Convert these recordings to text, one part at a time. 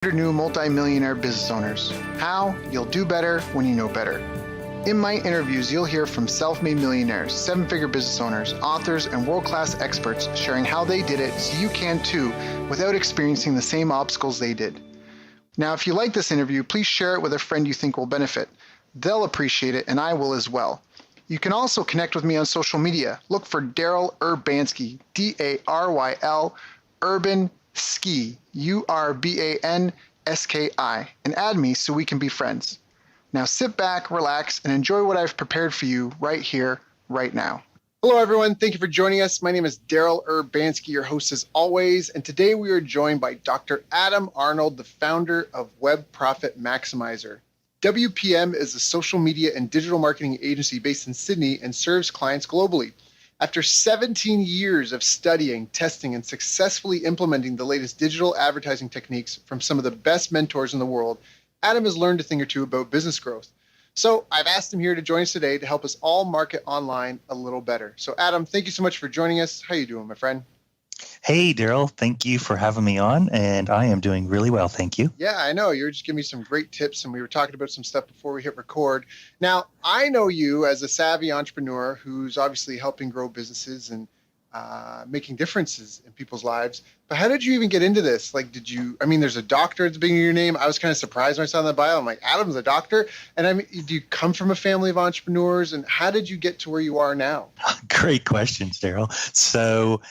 New multi-millionaire business owners. How? You'll do better when you know better. In my interviews, you'll hear from self-made millionaires, seven-figure business owners, authors, and world-class experts sharing how they did it so you can too without experiencing the same obstacles they did. Now, if you like this interview, please share it with a friend you think will benefit. They'll appreciate it, and I will as well. You can also connect with me on social media. Look for Daryl Urbanski, D-A-R-Y-L, Urban Ski, U-R-B-A-N-S-K-I, and add me so we can be friends. Now sit back, relax, and enjoy what I've prepared for you right here, right now. Hello, everyone. Thank you for joining us. My name is Daryl Urbanski, your host as always, and today we are joined by Dr. Adam Arnold, the founder of Web Profit Maximizer. WPM is a social media and digital marketing agency based in Sydney and serves clients globally. After 17 years of studying, testing, and successfully implementing the latest digital advertising techniques from some of the best mentors in the world, Adam has learned a thing or two about business growth. So I've asked him here to join us today to help us all market online a little better. So Adam, thank you so much for joining us. How are you doing, my friend? Hey, Daryl. Thank you for having me on, and I am doing really well. Thank you. Yeah, I know. You were just giving me some great tips, and we were talking about some stuff before we hit record. Now, I know you as a savvy entrepreneur who's obviously helping grow businesses and making differences in people's lives. But how did you even get into this? Like, there's a doctor at the beginning of your name. I was kind of surprised when I saw that bio. I'm like, Adam's a doctor? And I mean, do you come from a family of entrepreneurs? And how did you get to where you are now? Great questions, Daryl. So,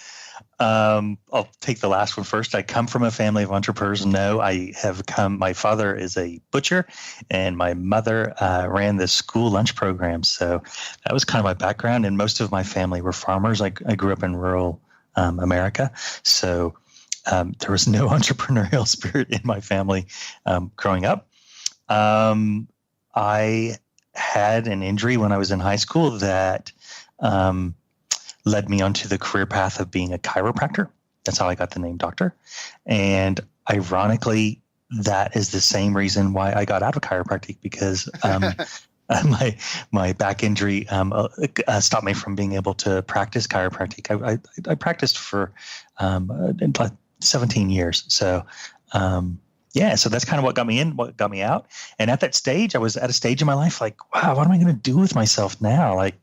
I'll take the last one first. I come from a family of entrepreneurs. No, my father is a butcher and my mother ran the school lunch program. So that was kind of my background. And most of my family were farmers. I grew up in rural America. So there was no entrepreneurial spirit in my family growing up. I had an injury when I was in high school that led me onto the career path of being a chiropractor. That's how I got the name doctor. And ironically, that is the same reason why I got out of chiropractic, because my back injury stopped me from being able to practice chiropractic. I practiced for 17 years. So so that's kind of what got me in, what got me out. And at that stage, I was at a stage in my life like, wow, what am I going to do with myself now? Like,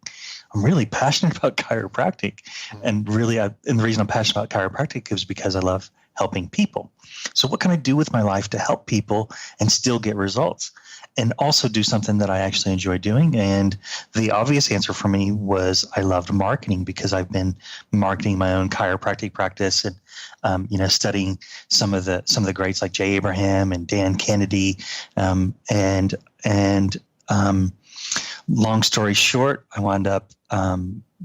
I'm really passionate about chiropractic, and really, and the reason I'm passionate about chiropractic is because I love helping people. So what can I do with my life to help people and still get results, and also do something that I actually enjoy doing? And the obvious answer for me was I loved marketing, because I've been marketing my own chiropractic practice and studying some of the greats like Jay Abraham and Dan Kennedy, long story short, I wound up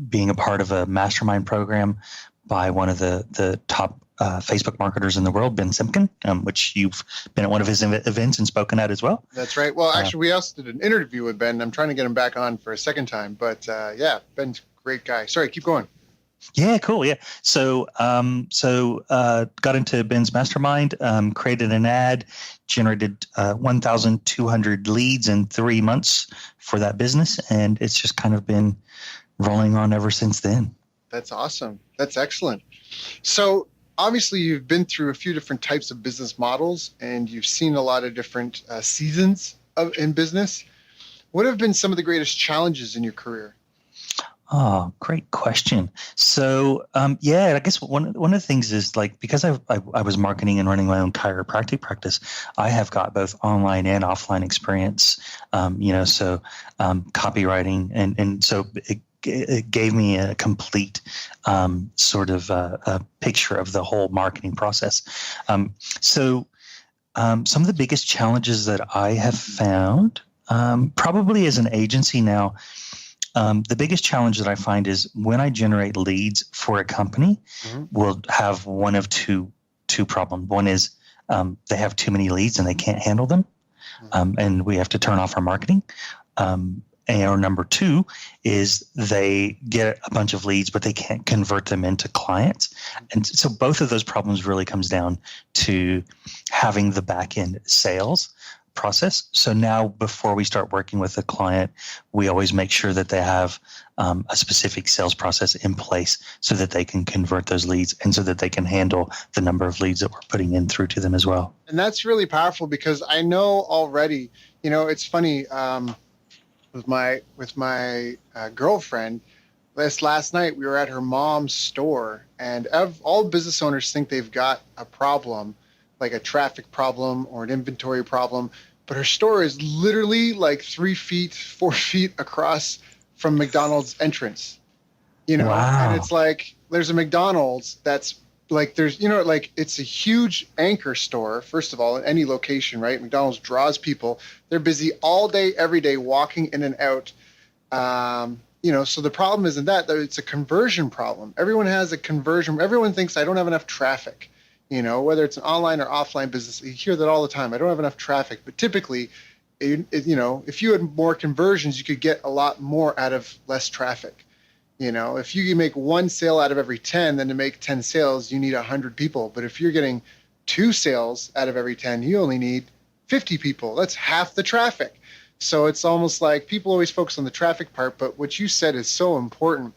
being a part of a mastermind program by one of the top Facebook marketers in the world, Ben Simkin, which you've been at one of his events and spoken at as well. That's right. Well, actually, we also did an interview with Ben. I'm trying to get him back on for a second time. But Ben's a great guy. Sorry, keep going. Yeah, cool. Yeah. So got into Ben's mastermind, created an ad, generated 1,200 leads in 3 months for that business. And it's just kind of been rolling on ever since then. That's awesome. That's excellent. So obviously you've been through a few different types of business models, and you've seen a lot of different seasons in business. What have been some of the greatest challenges in your career? Oh, great question. So, I guess one of the things is, like, because I was marketing and running my own chiropractic practice, I have got both online and offline experience, copywriting. And so it gave me a complete sort of a picture of the whole marketing process. Some of the biggest challenges that I have found, probably as an agency now, the biggest challenge that I find is when I generate leads for a company, we'll have one of two problems. One is they have too many leads and they can't handle them, and we have to turn off our marketing. Or number two is they get a bunch of leads, but they can't convert them into clients. And so both of those problems really comes down to having the back end sales. process. So now before we start working with a client, we always make sure that they have a specific sales process in place so that they can convert those leads and so that they can handle the number of leads that we're putting in through to them as well. And that's really powerful because I know already, it's funny, with my girlfriend, this last night we were at her mom's store, and all business owners think they've got a problem, like a traffic problem or an inventory problem, but her store is literally like 3 feet, 4 feet across from McDonald's entrance, Wow. And it's like there's a McDonald's that's like it's a huge anchor store, first of all, in any location, right? McDonald's draws people. They're busy all day, every day, walking in and out. So the problem isn't that it's a conversion problem. Everyone has a conversion. Everyone thinks I don't have enough traffic, whether it's an online or offline business. You hear that all the time. I don't have enough traffic. But typically, if you had more conversions, you could get a lot more out of less traffic. If you make one sale out of every 10, then to make 10 sales, you need 100 people. But if you're getting 2 sales out of every 10, you only need 50 people. That's half the traffic. So it's almost like people always focus on the traffic part, but what you said is so important.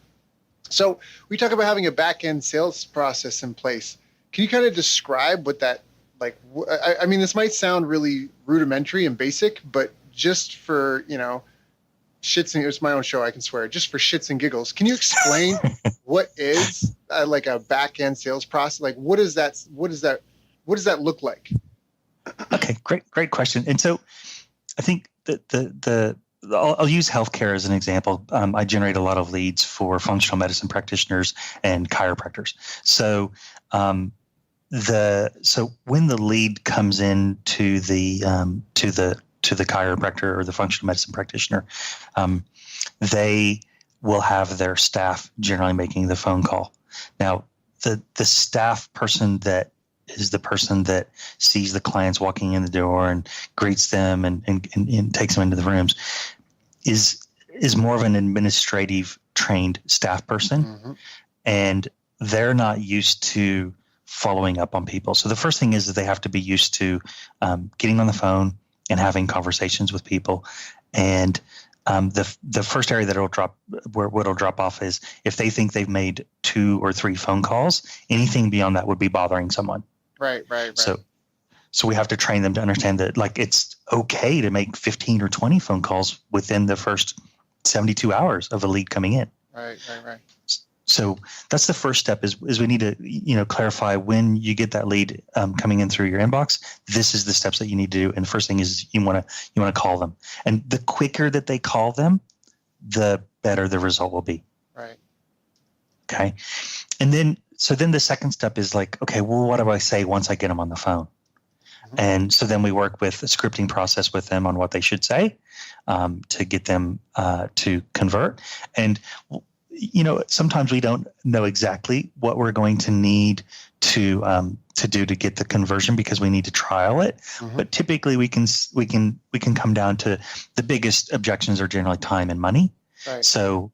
So we talk about having a back-end sales process in place. Can you kind of describe what that, I mean, this might sound really rudimentary and basic, but just for, shits and it's my own show, I can swear, just for shits and giggles, can you explain what is like a back-end sales process? Like, what does that look like? Okay, great question. And so I think that I'll use healthcare as an example. I generate a lot of leads for functional medicine practitioners and chiropractors. So when the lead comes in to the chiropractor or the functional medicine practitioner, they will have their staff generally making the phone call. Now, the staff person that is the person that sees the clients walking in the door and greets them and takes them into the rooms is more of an administrative trained staff person. Mm-hmm. And they're not used to following up on people. So the first thing is that they have to be used to getting on the phone and having conversations with people. And the first area that it'll drop off is if they think they've made 2 or 3 phone calls, anything beyond that would be bothering someone. Right. So we have to train them to understand that it's okay to make 15 or 20 phone calls within the first 72 hours of a lead coming in. Right. So that's the first step is we need to, clarify when you get that lead coming in through your inbox, this is the steps that you need to do. And the first thing is you want to call them. And the quicker that they call them, the better the result will be. Right. Okay. And then the second step is okay, well, what do I say once I get them on the phone? Mm-hmm. And so then we work with a scripting process with them on what they should say to get them to convert. And sometimes we don't know exactly what we're going to need to do to get the conversion because we need to trial it. Mm-hmm. But typically we can come down to the biggest objections are generally time and money. Right. So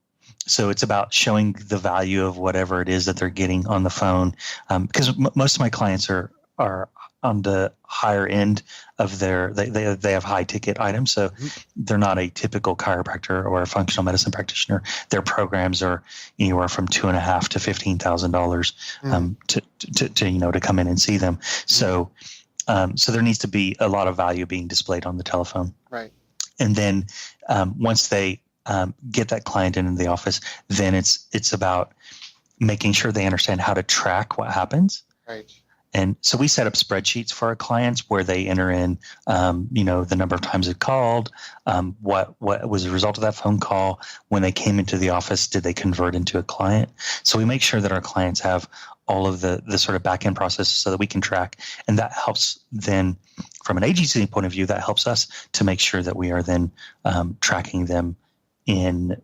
it's about showing the value of whatever it is that they're getting on the phone. Because most of my clients are on the higher end of they have high ticket items. So mm-hmm. they're not a typical chiropractor or a functional medicine practitioner. Their programs are anywhere from $2,500 to $15,000 to come in and see them. Mm-hmm. So there needs to be a lot of value being displayed on the telephone. Right. And then once they get that client into the office, then it's about making sure they understand how to track what happens. Right. And so we set up spreadsheets for our clients where they enter in, the number of times they called, what was the result of that phone call. When they came into the office, did they convert into a client? So we make sure that our clients have all of the sort of back-end processes so that we can track. And that helps then, from an agency point of view, that helps us to make sure that we are then tracking them in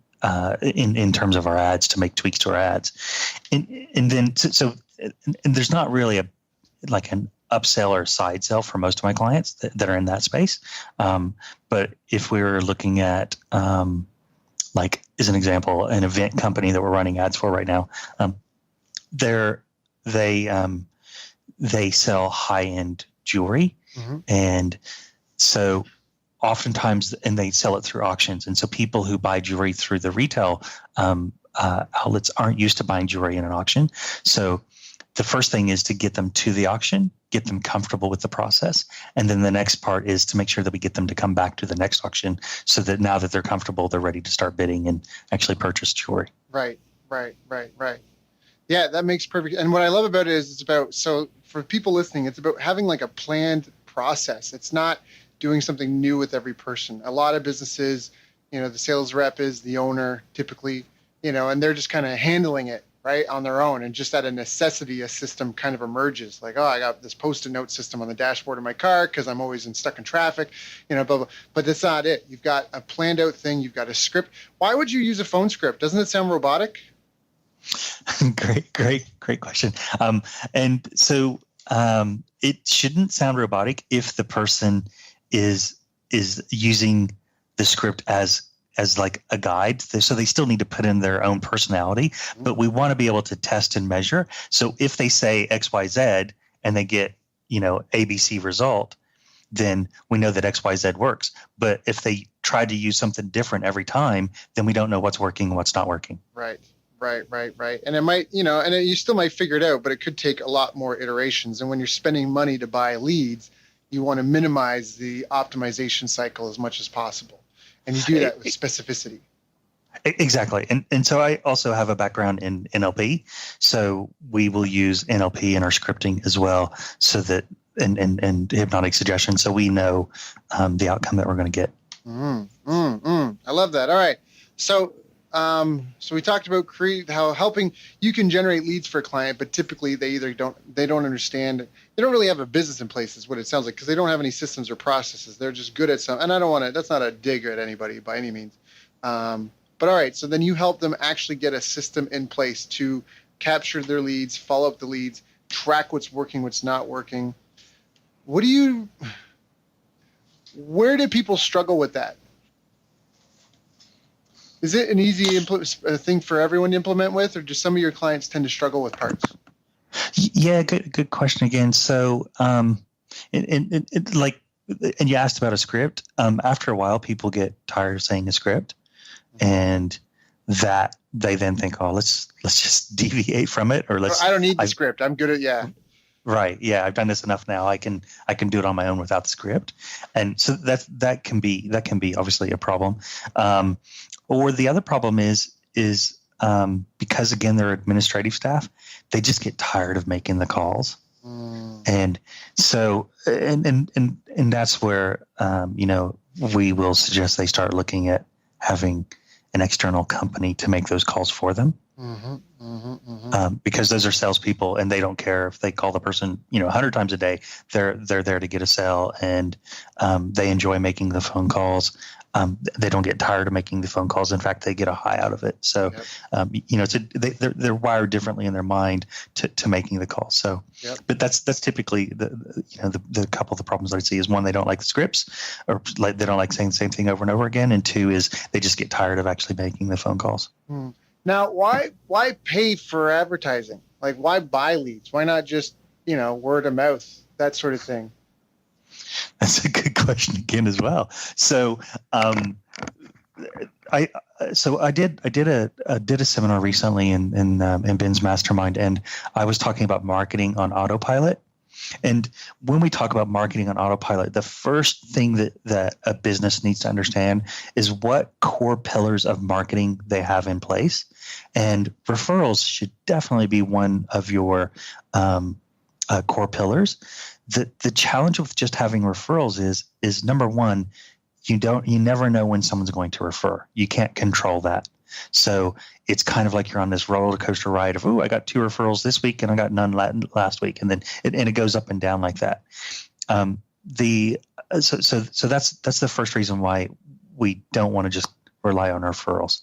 terms of our ads to make tweaks to our ads. And then there's not really an upsell or side sell for most of my clients that are in that space. But if we were looking at, as an example, an event company that we're running ads for right now, they sell high-end jewelry. Mm-hmm. And so oftentimes, and they sell it through auctions. And so people who buy jewelry through the retail outlets aren't used to buying jewelry in an auction. So the first thing is to get them to the auction, get them comfortable with the process. And then the next part is to make sure that we get them to come back to the next auction so that now that they're comfortable, they're ready to start bidding and actually purchase jewelry. Right. Yeah, that makes perfect. And what I love about it is it's about, so for people listening, it's about having like a planned process. It's not doing something new with every person. A lot of businesses, the sales rep is the owner typically, and they're just kind of handling it right on their own. And just out of necessity, a system kind of emerges like, oh, I got this Post-it note system on the dashboard of my car because I'm always stuck in traffic, blah, blah. But that's not it. You've got a planned out thing. You've got a script. Why would you use a phone script? Doesn't it sound robotic? Great question. And so it shouldn't sound robotic if the person is using the script as like a guide. So they still need to put in their own personality, but we want to be able to test and measure. So if they say XYZ and they get, ABC result, then we know that XYZ works. But if they try to use something different every time, then we don't know what's working and what's not working. Right. And it might, you still might figure it out, but it could take a lot more iterations. And when you're spending money to buy leads, you want to minimize the optimization cycle as much as possible. And you do that with specificity. Exactly. And so I also have a background in NLP. So we will use NLP in our scripting as well, so that, and hypnotic suggestion. So we know the outcome that we're going to get. I love that. All right. So we talked about how helping you can generate leads for a client, but typically they don't understand. They don't really have a business in place is what it sounds like, because they don't have any systems or processes. They're just good at some, and I don't want to, that's not a dig at anybody by any means. But all right. So then you help them actually get a system in place to capture their leads, follow up the leads, track what's working, what's not working. Where do people struggle with that? Is it an easy thing for everyone to implement with, or do some of your clients tend to struggle with parts? Yeah, good question again. So, and you asked about a script. After a while, people get tired of saying a script, and that they then think, oh, let's just deviate from it, or I don't need the script. I'm good at Right. Yeah, I've done this enough now. I can do it on my own without the script, and so that can be obviously a problem. Or the other problem is because again they're administrative staff, they just get tired of making the calls, and so and that's where we will suggest they start looking at having an external company to make those calls for them. Because those are salespeople, and they don't care if they call the person 100 times a day. They're there to get a sale, and they enjoy making the phone calls. They don't get tired of making the phone calls. In fact, they get a high out of it. So, they're wired differently in their mind to making the calls. So, but that's typically the couple of the problems I see is, one, they don't like the scripts, or they don't like saying the same thing over and over again, and two is they just get tired of actually making the phone calls. Now, why pay for advertising? Like, why buy leads? Why not just word of mouth, that sort of thing? That's a good question again as well. So, I did a seminar recently in Ben's mastermind, and I was talking about marketing on autopilot. And when we talk about marketing on autopilot, the first thing that a business needs to understand is what core pillars of marketing they have in place. And referrals should definitely be one of your core pillars. The challenge with just having referrals is number one, you never know when someone's going to refer. You can't control that. So it's kind of like you're on this roller coaster ride of, I got 2 referrals this week and I got none last week, and then it goes up and down like that. So that's the first reason why we don't want to just rely on referrals.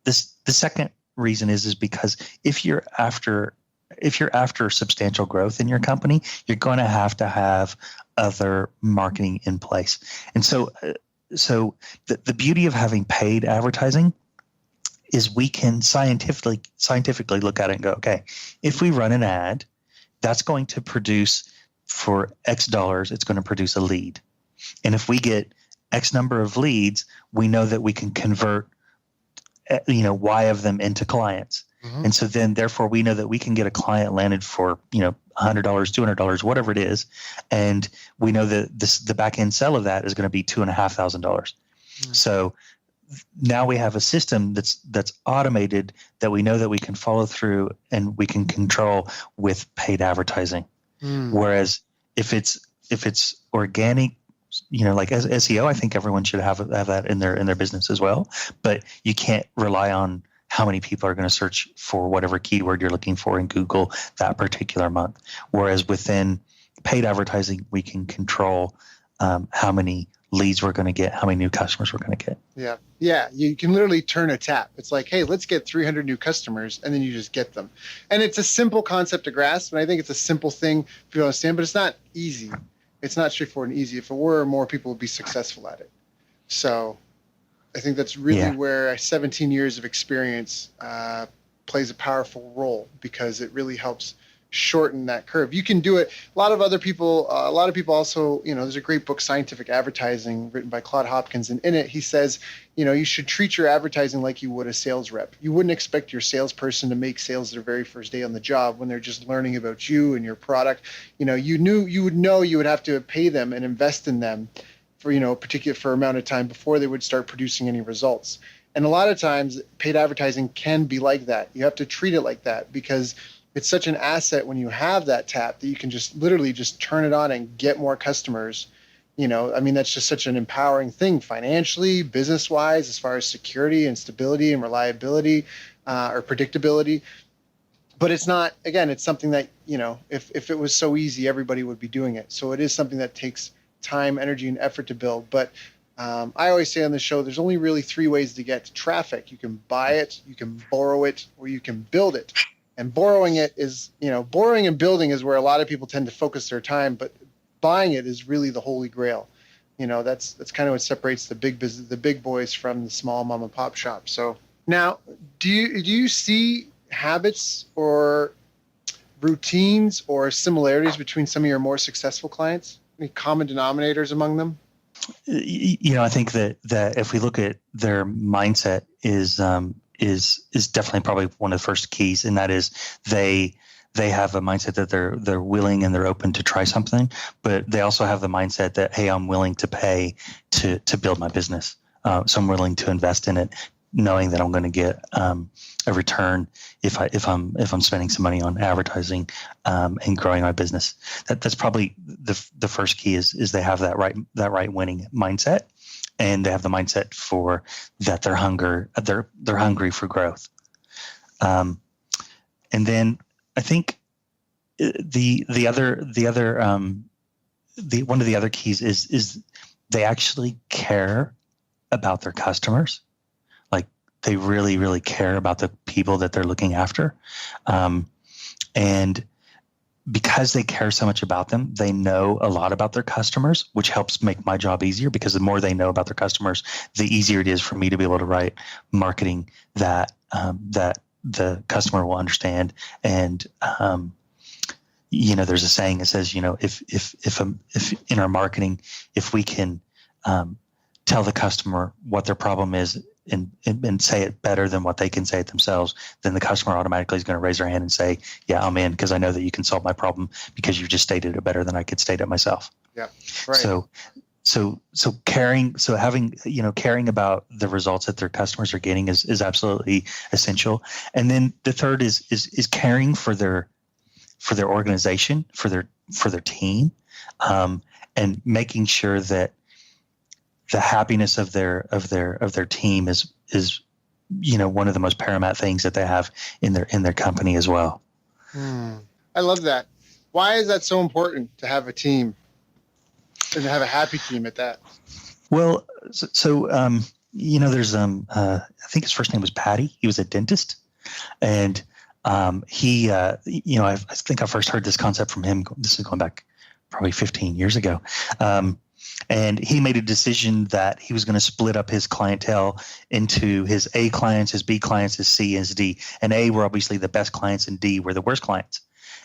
The second reason is because if you're after substantial growth in your company, you're going to have other marketing in place. And so the beauty of having paid advertising is we can scientifically look at it and go, okay, if we run an ad, that's going to produce for X dollars, it's going to produce a lead. And if we get X number of leads, we know that we can convert, Y of them into clients. Mm-hmm. And so then therefore we know that we can get a client landed for, $100, $200, whatever it is. And we know that the back end sell of that is going to be $2,500. Mm-hmm. So now we have a system that's automated that we know that we can follow through and we can control with paid advertising. Whereas if it's organic, like as SEO, I think everyone should have that in their business as well. But you can't rely on how many people are going to search for whatever keyword you're looking for in Google that particular month. Whereas within paid advertising, we can control how many leads we're going to get, how many new customers we're going to get. Yeah. Yeah. You can literally turn a tap. It's like, hey, let's get 300 new customers, and then you just get them. And it's a simple concept to grasp. And I think it's a simple thing for you to understand, but it's not easy. It's not straightforward and easy. If it were, more people would be successful at it. So I think that's really where 17 years of experience plays a powerful role, because it really helps shorten that curve. You can do it. A lot of people also, there's a great book, Scientific Advertising, written by Claude Hopkins. And in it, he says, you should treat your advertising like you would a sales rep. You wouldn't expect your salesperson to make sales their very first day on the job when they're just learning about you and your product. You would have to pay them and invest in them for, for amount of time before they would start producing any results. And a lot of times paid advertising can be like that. You have to treat it like that, because it's such an asset when you have that tap that you can just literally just turn it on and get more customers. That's just such an empowering thing financially, business-wise, as far as security and stability and reliability or predictability. But it's not, again, it's something that, if it was so easy, everybody would be doing it. So it is something that takes time, energy, and effort to build. But I always say on the show, there's only really 3 ways to get traffic. You can buy it, you can borrow it, or you can build it. And borrowing it is, borrowing and building is where a lot of people tend to focus their time, but buying it is really the holy grail. That's kind of what separates the big business, the big boys from the small mom and pop shop. So now, do you see habits or routines or similarities between some of your more successful clients? Any common denominators among them? I think that if we look at their mindset is definitely probably one of the first keys, and that is they have a mindset that they're willing and they're open to try something, but they also have the mindset that, hey, I'm willing to pay to build my business, so I'm willing to invest in it, knowing that I'm going to get a return if I'm spending some money on advertising and growing my business. That's probably the first key is they have that right winning mindset. And they have the mindset for that they're hungry for growth. And then I think one of the other keys is they actually care about their customers. Like they really, really care about the people that they're looking after. And because they care so much about them, they know a lot about their customers, which helps make my job easier, because the more they know about their customers, the easier it is for me to be able to write marketing that the customer will understand. And there's a saying that says, if in our marketing, if we can tell the customer what their problem is and say it better than what they can say it themselves, then the customer automatically is going to raise their hand and say, yeah, I'm in, because I know that you can solve my problem because you just stated it better than I could state it myself. Yeah. Right. So caring about the results that their customers are getting is absolutely essential. And then the third is caring for their organization, for their team, and making sure that the happiness of their team is one of the most paramount things that they have in their company as well. I love that. Why is that so important to have a team and to have a happy team at that? Well, so there's I think his first name was Patty. He was a dentist, and he I think I first heard this concept from him. This is going back probably 15 years ago. And he made a decision that he was going to split up his clientele into his A clients, his B clients, his C, and his D. And A were obviously the best clients, and D were the worst clients.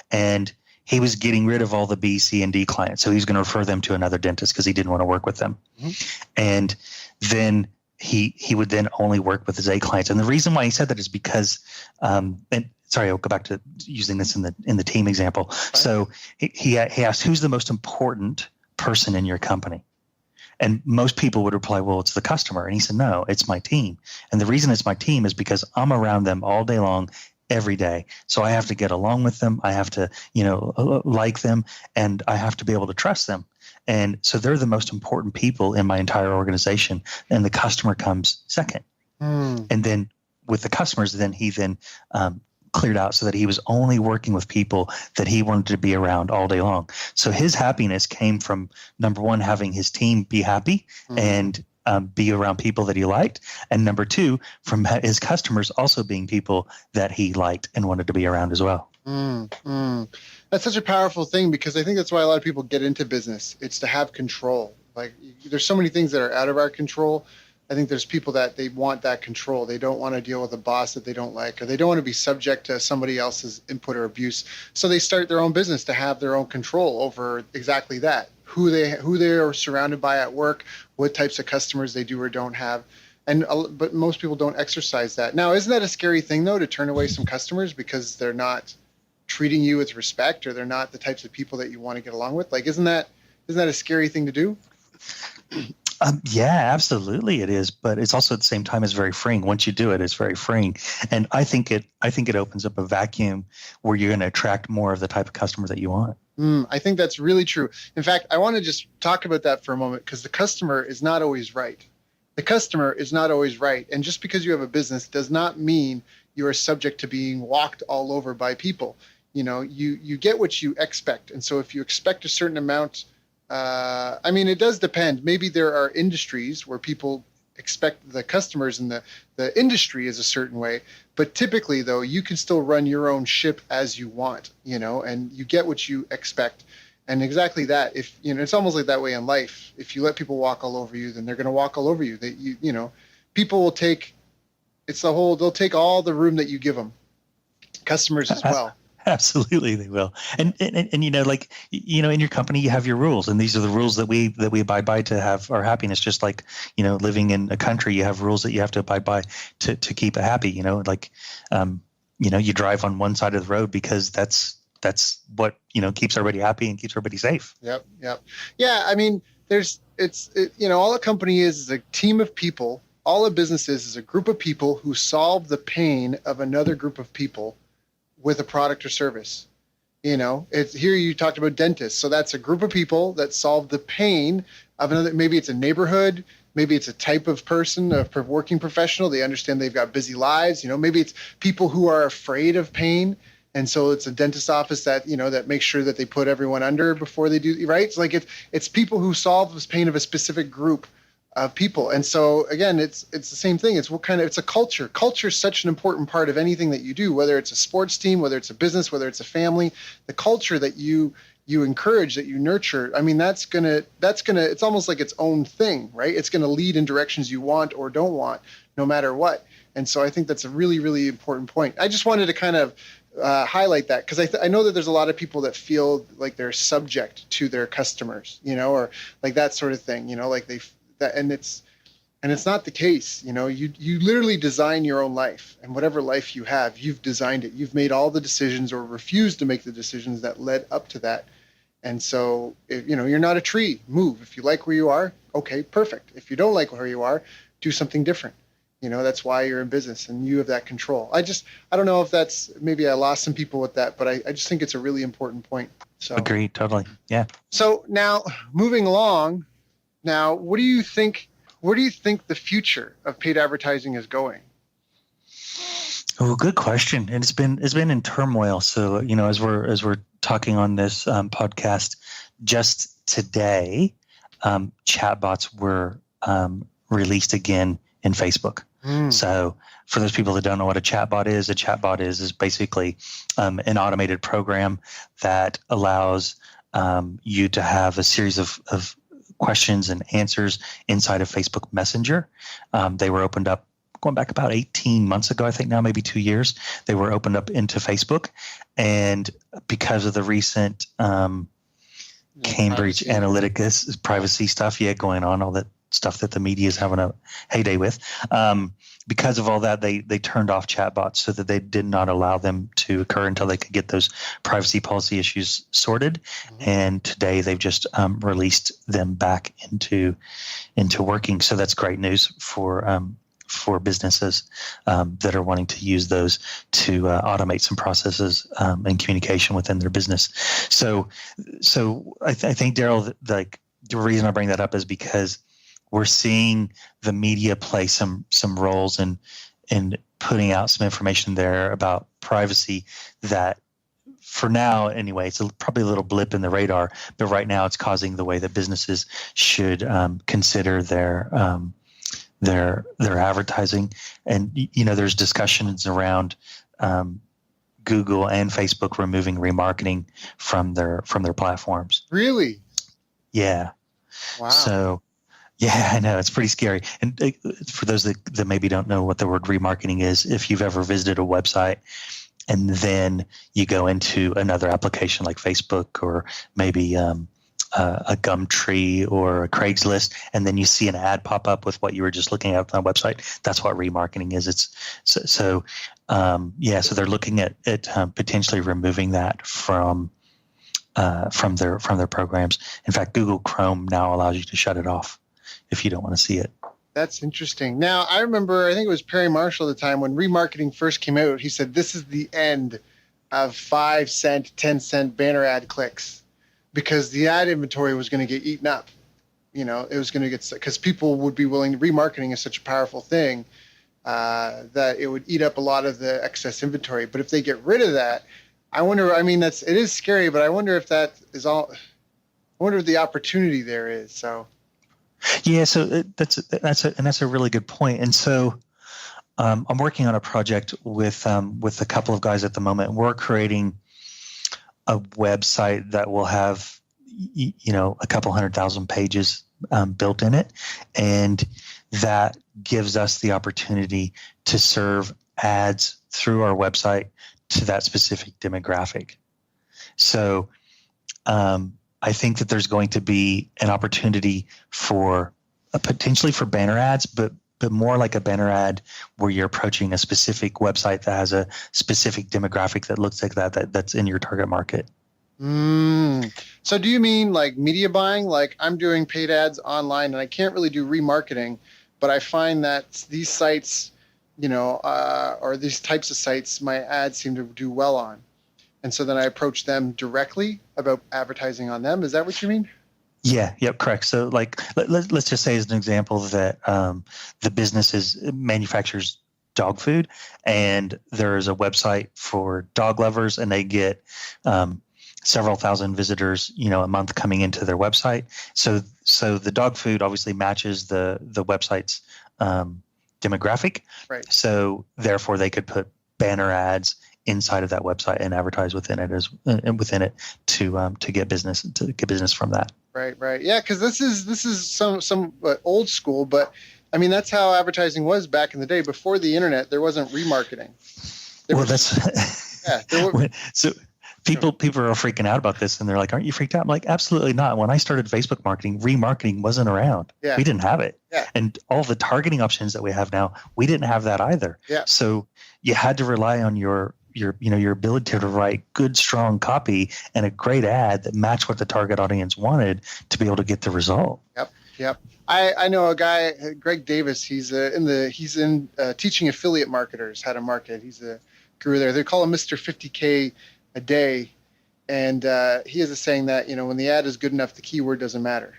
And he was getting rid of all the B, C, and D clients. So he was going to refer them to another dentist because he didn't want to work with them. Mm-hmm. And then he would then only work with his A clients. And the reason why he said that is because, and sorry, I'll go back to using this in the team example. Right. So he asked, who's the most important person in your company? And most people would reply, well, it's the customer. And he said, no, it's my team. And the reason it's my team is because I'm around them all day long, every day. So I have to get along with them. I have to, like them, and I have to be able to trust them. And so they're the most important people in my entire organization. And the customer comes second. And then with the customers, he cleared out so that he was only working with people that he wanted to be around all day long. So his happiness came from, number one, having his team be happy and be around people that he liked. And number two, from his customers also being people that he liked and wanted to be around as well. That's such a powerful thing, because I think that's why a lot of people get into business. It's to have control. Like, there's so many things that are out of our control. I think there's people that they want that control. They don't want to deal with a boss that they don't like, or they don't want to be subject to somebody else's input or abuse. So they start their own business to have their own control over exactly that. Who they are surrounded by at work, what types of customers they do or don't have. But most people don't exercise that. Now, isn't that a scary thing, though, to turn away some customers because they're not treating you with respect, or they're not the types of people that you want to get along with? Like, isn't that a scary thing to do? Yeah, absolutely it is. But it's also at the same time, it's very freeing. Once you do it, it's very freeing. And I think it opens up a vacuum where you're going to attract more of the type of customer that you want. I think that's really true. In fact, I want to just talk about that for a moment, because the customer is not always right. The customer is not always right. And just because you have a business does not mean you are subject to being walked all over by people. You get what you expect. And so if you expect a certain amount, it does depend. Maybe there are industries where people expect the customers and the industry is a certain way. But typically, though, you can still run your own ship as you want, and you get what you expect. And exactly that, if it's almost like that way in life. If you let people walk all over you, then they're going to walk all over you. People will take, they'll take all the room that you give them. Customers as well. Absolutely, they will. And in your company, you have your rules, and these are the rules that we abide by to have our happiness. Just like, living in a country, you have rules that you have to abide by to keep it happy. You drive on one side of the road because that's what keeps everybody happy and keeps everybody safe. Yep. Yeah, all a company is a team of people. All a business is a group of people who solve the pain of another group of people with a product or service. It's here. You talked about dentists. So that's a group of people that solve the pain of another. Maybe it's a neighborhood. Maybe it's a type of person, a working professional. They understand they've got busy lives. Maybe it's people who are afraid of pain. And so it's a dentist office that, that makes sure that they put everyone under before they do, right? It's like it's people who solve this pain of a specific group of people. And so again, it's the same thing. It's a culture. Culture is such an important part of anything that you do, whether it's a sports team, whether it's a business, whether it's a family. The culture that you encourage, that you nurture, that's gonna it's almost like its own thing, right? It's gonna lead in directions you want or don't want, no matter what. And so I think that's a really, really important point. I just wanted to kind of highlight that, because I know that there's a lot of people that feel like they're subject to their customers, or like that sort of thing, like and it's not the case. You literally design your own life, and whatever life you have, you've designed it. You've made all the decisions or refused to make the decisions that led up to that. And so, if, you're not a tree. Move. If you like where you are, okay, perfect. If you don't like where you are, do something different. That's why you're in business, and you have that control. I don't know if maybe I lost some people with that, but I just think it's a really important point. So agreed, totally. Yeah. So now moving along, what do you think? Where do you think the future of paid advertising is going? Oh, good question. And it's been in turmoil. So, as we're talking on this podcast, just today, chatbots were released again in Facebook. So for those people that don't know what a chatbot is basically an automated program that allows you to have a series of questions and answers inside of Facebook Messenger. They were opened up going back about 18 months ago, I think now maybe 2 years, they were opened up into Facebook. And because of the recent Cambridge Analytica privacy stuff, going on, all that stuff that the media is having a heyday with. Because of all that, they turned off chatbots so that they did not allow them to occur until they could get those privacy policy issues sorted. Mm-hmm. And today they've just released them back into working. So that's great news for businesses that are wanting to use those to automate some processes and communication within their business. So I think, Daryl, like the reason I bring that up is because we're seeing the media play some roles in putting out some information there about privacy that, for now anyway, it's probably a little blip in the radar, but right now it's causing the way that businesses should consider their advertising. And there's discussions around Google and Facebook removing remarketing from their platforms. Really? Yeah. Wow. So yeah, I know, it's pretty scary. And for those that maybe don't know what the word remarketing is, if you've ever visited a website and then you go into another application like Facebook or maybe a Gumtree or a Craigslist, and then you see an ad pop up with what you were just looking at on the website, that's what remarketing is. It's so they're looking at potentially removing that from their programs. In fact, Google Chrome now allows you to shut it off if you don't want to see it. That's interesting. Now, I remember, I think it was Perry Marshall at the time when remarketing first came out, he said, this is the end of 5-cent, 10-cent banner ad clicks, because the ad inventory was going to get eaten up. It was going to get, because people would be willing, remarketing is such a powerful thing that it would eat up a lot of the excess inventory. But if they get rid of that, I wonder, it is scary, but I wonder if that is all, I wonder if the opportunity there is. So. Yeah, so that's a really good point. And so I'm working on a project with a couple of guys at the moment. We're creating a website that will have a couple 100,000 pages built in it, and that gives us the opportunity to serve ads through our website to that specific demographic. So I think that there's going to be an opportunity for potentially for banner ads, but more like a banner ad where you're approaching a specific website that has a specific demographic that looks like that's in your target market. So do you mean like media buying? Like I'm doing paid ads online and I can't really do remarketing, but I find that these sites, or these types of sites, my ads seem to do well on. And so then I approach them directly about advertising on them. Is that what you mean? Yeah. Yep. Correct. So like, let's just say as an example that the business manufactures dog food, and there's a website for dog lovers, and they get several thousand visitors, a month coming into their website. So the dog food obviously matches the website's demographic. Right. So therefore, they could put banner ads inside of that website and advertise within it to get business from that. Right. Yeah, because this is some old school, but I mean that's how advertising was back in the day. Before the internet, there wasn't remarketing. So people are freaking out about this, and they're like, "Aren't you freaked out?" I'm like, "Absolutely not." When I started Facebook marketing, remarketing wasn't around. Yeah. We didn't have it. Yeah. And all the targeting options that we have now, we didn't have that either. Yeah. So you had to rely on your ability to write good, strong copy and a great ad that matched what the target audience wanted to be able to get the result. Yep. I know a guy, Greg Davis. He's in teaching affiliate marketers how to market. He's a guru there. They call him Mr. 50K a day, and he has a saying that when the ad is good enough, the keyword doesn't matter.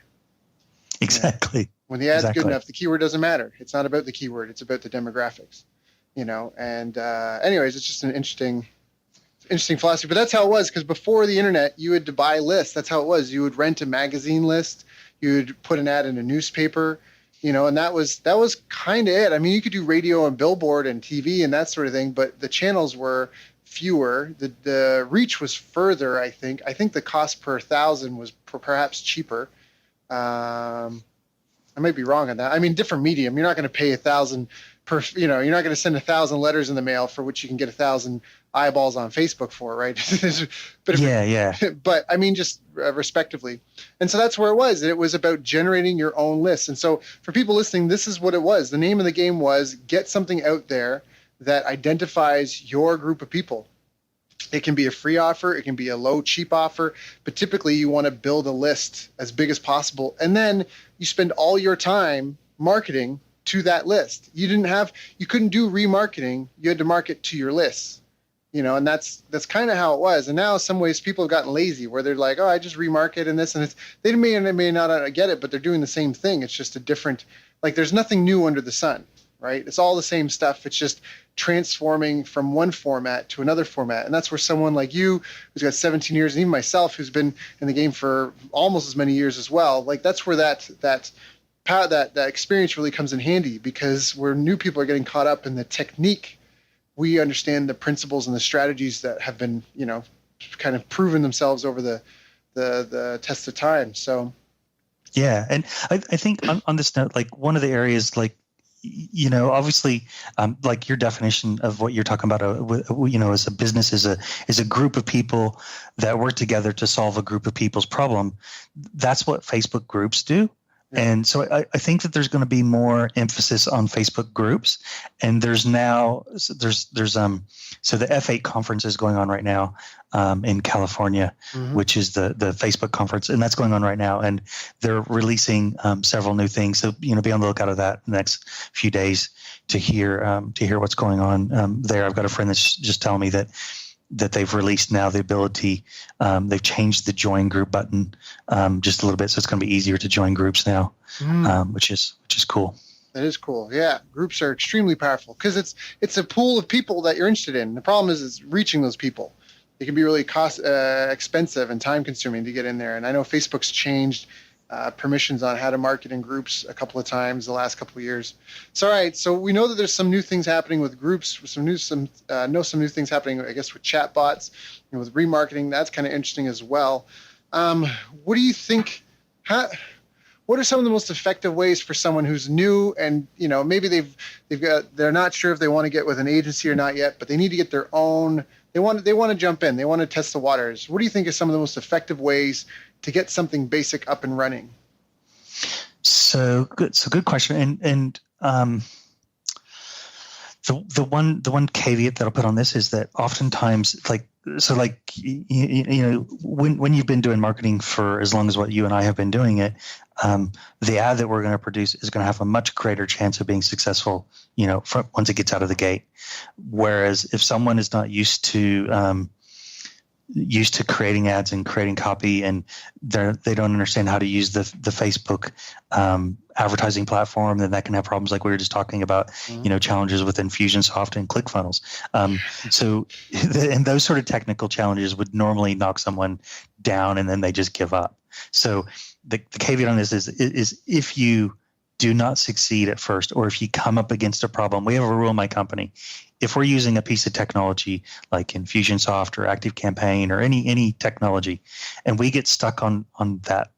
Exactly. When the ad's good enough, the keyword doesn't matter. It's not about the keyword; it's about the demographics. And anyways, it's just an interesting philosophy. But that's how it was, because before the internet, you had to buy lists. That's how it was. You would rent a magazine list. You would put an ad in a newspaper, and that was kind of it. I mean, you could do radio and billboard and TV and that sort of thing, but the channels were fewer. The reach was further, I think. I think the cost per 1,000 was perhaps cheaper. I might be wrong on that. I mean, different medium. You're not going to pay $1,000 you're not going to send 1,000 letters in the mail for which you can get 1,000 eyeballs on Facebook for, right? But Yeah. but I mean, just respectively. And so that's where it was. It was about generating your own lists. And so for people listening, this is what it was. The name of the game was get something out there that identifies your group of people. It can be a free offer, it can be a low, cheap offer, but typically you want to build a list as big as possible. And then you spend all your time marketing to that list. You couldn't do remarketing. You had to market to your lists, and that's kind of how it was. And now in some ways people have gotten lazy where they're like, oh, I just remarket and this, and they may not get it, but they're doing the same thing. It's just a different, like there's nothing new under the sun, right? It's all the same stuff. It's just transforming from one format to another format. And that's where someone like you, who's got 17 years, and even myself, who's been in the game for almost as many years as well, like that's where that experience really comes in handy, because where new people are getting caught up in the technique, we understand the principles and the strategies that have been, kind of proven themselves over the test of time. So, yeah. And I think on this note, like one of the areas, like, obviously, like your definition of what you're talking about, as a business is a group of people that work together to solve a group of people's problem. That's what Facebook groups do. And so I think that there's going to be more emphasis on Facebook groups, and there's the F8 conference is going on right now in California, which is the Facebook conference, and that's going on right now, and they're releasing several new things. So be on the lookout of that in the next few days to hear what's going on there. I've got a friend that's just telling me that they've released now the ability, they've changed the join group button just a little bit, so it's going to be easier to join groups now, which is cool. That is cool. Yeah, groups are extremely powerful because it's a pool of people that you're interested in. The problem is reaching those people. It can be really expensive and time consuming to get in there. And I know Facebook's changed permissions on how to market in groups a couple of times the last couple of years. So, all right. So we know that there's some new things happening with groups, some new things happening, I guess, with chatbots and with remarketing. That's kind of interesting as well. What do you think? What are some of the most effective ways for someone who's new and, maybe they're not sure if they want to get with an agency or not yet, but they need to get their own, they want to jump in. They want to test the waters. What do you think is some of the most effective ways to get something basic up and running? So good question. And the one caveat that I'll put on this is that oftentimes, when you've been doing marketing for as long as what you and I have been doing it, the ad that we're going to produce is going to have a much greater chance of being successful, once it gets out of the gate. Whereas if someone is not used to creating ads and creating copy, and they don't understand how to use the Facebook advertising platform, then that can have problems like we were just talking about, challenges with Infusionsoft and ClickFunnels. And those sort of technical challenges would normally knock someone down and then they just give up. So the caveat on this is if you do not succeed at first, or if you come up against a problem, we have a rule in my company. If we're using a piece of technology like Infusionsoft or ActiveCampaign or any technology, and we get stuck on that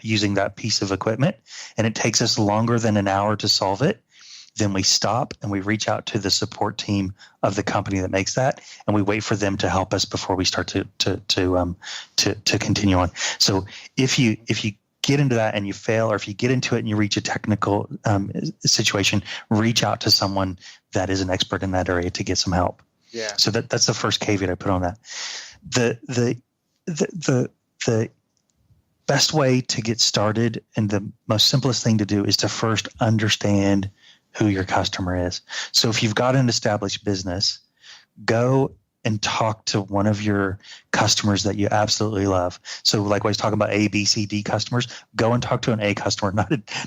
using that piece of equipment, and it takes us longer than an hour to solve it, then we stop and we reach out to the support team of the company that makes that, and we wait for them to help us before we start to continue on. So if you get into that and you fail, or if you get into it and you reach a technical situation, reach out to someone that is an expert in that area to get some help. Yeah. So that's the first caveat I put on that. The best way to get started and the most simplest thing to do is to first understand who your customer is. So if you've got an established business, go and talk to one of your customers that you absolutely love. So like I was talking about A, B, C, D customers, go and talk to an A customer,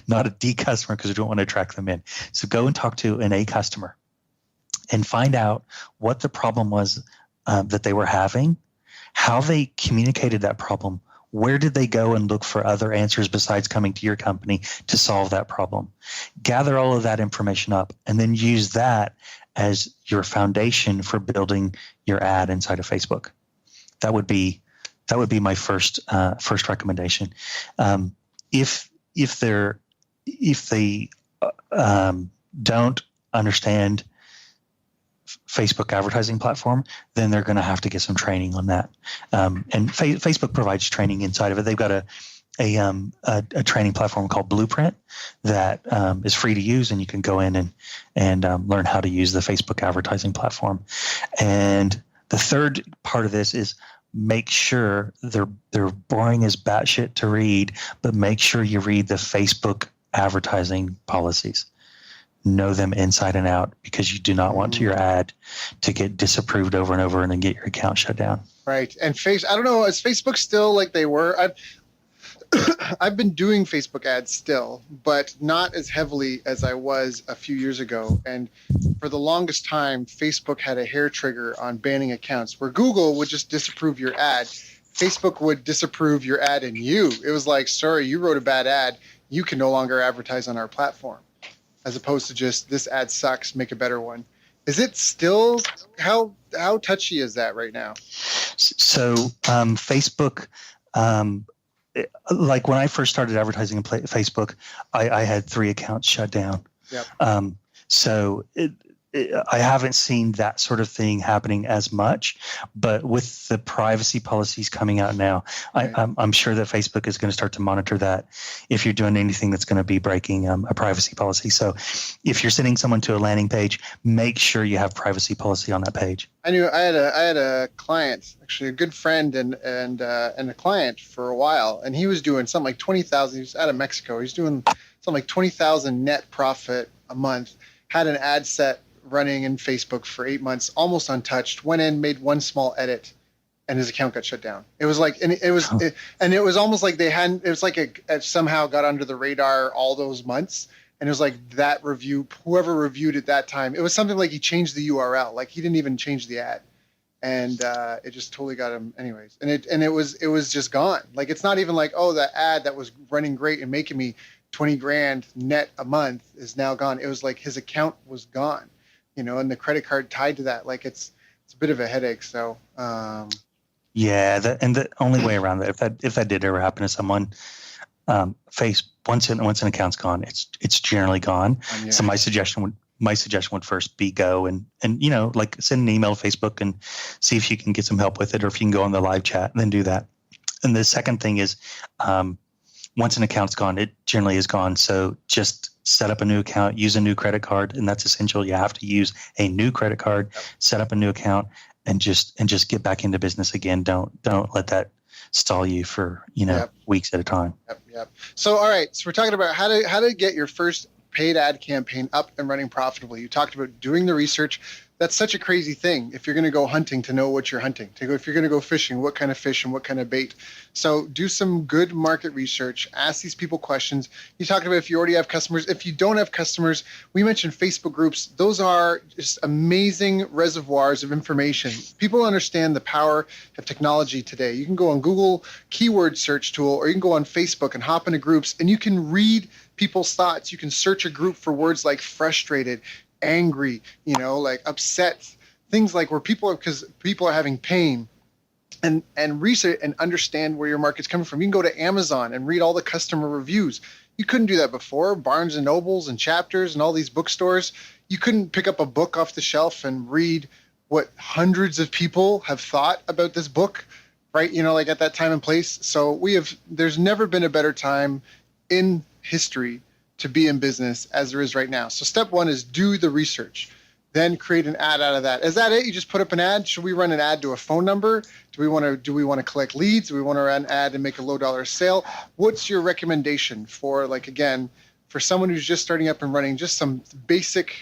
not a D customer, because we don't want to attract them in. So go and talk to an A customer and find out what the problem was that they were having, how they communicated that problem, where did they go and look for other answers besides coming to your company to solve that problem. Gather all of that information up and then use that as your foundation for building your ad inside of Facebook. That would be my first recommendation. If they don't understand Facebook advertising platform, then they're going to have to get some training on that. And Facebook provides training inside of it. They've got a training platform called Blueprint that is free to use, and you can go in and learn how to use the Facebook advertising platform. And the third part of this is make sure they're boring as batshit to read, but make sure you read the Facebook advertising policies. Know them inside and out, because you do not want your ad to get disapproved over and over and then get your account shut down. Right. And I don't know, is Facebook still like they were? I've been doing Facebook ads still, but not as heavily as I was a few years ago. And for the longest time, Facebook had a hair trigger on banning accounts where Google would just disapprove your ad. Facebook would disapprove your ad in you. It was like, sorry, you wrote a bad ad. You can no longer advertise on our platform, as opposed to just this ad sucks, make a better one. Is it still, how touchy is that right now? So Facebook, like when I first started advertising on Facebook, I had 3 accounts shut down. Yep. So I haven't seen that sort of thing happening as much, but with the privacy policies coming out now, Right. I'm sure that Facebook is going to start to monitor that if you're doing anything that's going to be breaking a privacy policy. So if you're sending someone to a landing page, make sure you have privacy policy on that page. I had a client, actually a good friend and a client for a while, and he was doing something like 20,000. He was out of Mexico. He's doing something like 20,000 net profit a month. Had an ad set running in Facebook for 8 months, almost untouched. Went in, made one small edit, and his account got shut down. It was like, and it was almost like they hadn't. It was like it somehow got under the radar all those months. And it was like that review, whoever reviewed it that time, it was something like he changed the URL. Like he didn't even change the ad. And it just totally got him anyways. And it was just gone. Like, it's not even like, oh, that ad that was running great and making me 20 grand net a month is now gone. It was like his account was gone, and the credit card tied to that. Like it's a bit of a headache. So, yeah. The only way around that, if that did ever happen to someone, once an account's gone, it's generally gone. Yeah. So my suggestion would first be go and like send an email to Facebook and see if you can get some help with it, or if you can go on the live chat and then do that. And the second thing is, once an account's gone, it generally is gone. So just set up a new account, use a new credit card, and that's essential. You have to use a new credit card, set up a new account, and just get back into business again. Don't let that stall you for weeks at a time. Yep. So all right, so we're talking about how to get your first paid ad campaign up and running profitably. You talked about doing the research. That's such a crazy thing. If you're going to go hunting, to know what you're hunting. If you're going to go fishing, what kind of fish and what kind of bait. So do some good market research. Ask these people questions. You talked about if you already have customers. If you don't have customers, we mentioned Facebook groups. Those are just amazing reservoirs of information. People understand the power of technology today. You can go on Google keyword search tool, or you can go on Facebook and hop into groups, and you can read people's thoughts. You can search a group for words like frustrated, angry, like upset, things like where because people are having pain, and research and understand where your market's coming from. You can go to Amazon and read all the customer reviews. You couldn't do that before. Barnes and Nobles and Chapters and all these bookstores, you couldn't pick up a book off the shelf and read what hundreds of people have thought about this book, right? Like at that time and place. So there's never been a better time in history to be in business as there is right now. So step one is do the research, then create an ad out of that. Is that it? You just put up an ad? Should we run an ad to a phone number? Do we want to collect leads? Do we want to run an ad and make a low dollar sale? What's your recommendation for, for someone who's just starting up and running, just some basic,